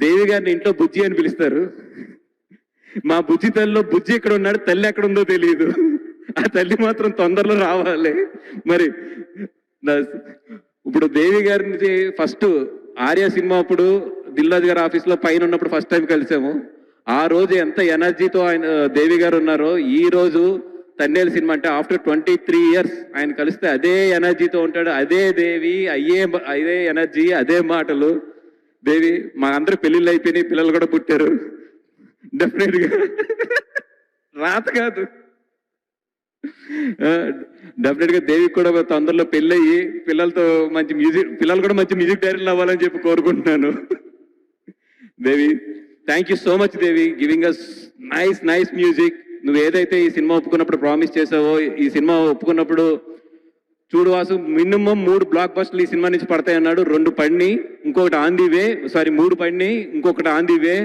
దేవి గారిని ఇంట్లో బుజ్జి అని పిలుస్తారు. మా బుజ్జి తల్లిలో బుజ్జి ఎక్కడ ఉన్నాడు, తల్లి ఎక్కడ ఉందో తెలియదు. ఆ తల్లి మాత్రం తొందరలో రావాలి. మరి ఇప్పుడు దేవి గారిని ఫస్ట్ ఆర్య సినిమా అప్పుడు దిల్రాజు గారి ఆఫీస్లో పైన ఉన్నప్పుడు ఫస్ట్ టైం కలిసాము. ఆ రోజు ఎంత ఎనర్జీతో ఆయన దేవి గారు ఉన్నారో, ఈ రోజు తన్నేలు సినిమా అంటే ఆఫ్టర్ 23 years ఆయన కలిస్తే అదే ఎనర్జీతో ఉంటాడు. అదే దేవి, అదే ఎనర్జీ, అదే మాటలు. దేవి మా అందరూ పెళ్ళిళ్ళు అయిపోయినాయి, పిల్లలు కూడా పుట్టారు. డెఫినెట్గా రాత కాదు, డెఫినెట్గా దేవికి కూడా తొందరలో పెళ్ళయ్యి పిల్లలతో మంచి మ్యూజిక్, పిల్లలు కూడా మంచి మ్యూజిక్ డైరెక్టర్లు అవ్వాలని చెప్పి కోరుకుంటున్నాను. Devi, thank you so much Devi, giving us nice music. నువ్వు ఏదైతే ఈ సినిమా ఒప్పుకున్నప్పుడు ప్రామిస్ చేసావో, ఈ సినిమా ఒప్పుకున్నప్పుడు చూడు వాసు, మినిమం 3 బ్లాక్ బస్టర్లు ఈ సినిమా నుంచి పడతాయన్నాడు. 2 పడిని, ఇంకొకటి ఆన్ ది వే, 3 పడిని, ఇంకొకటి ఆన్ ది వే.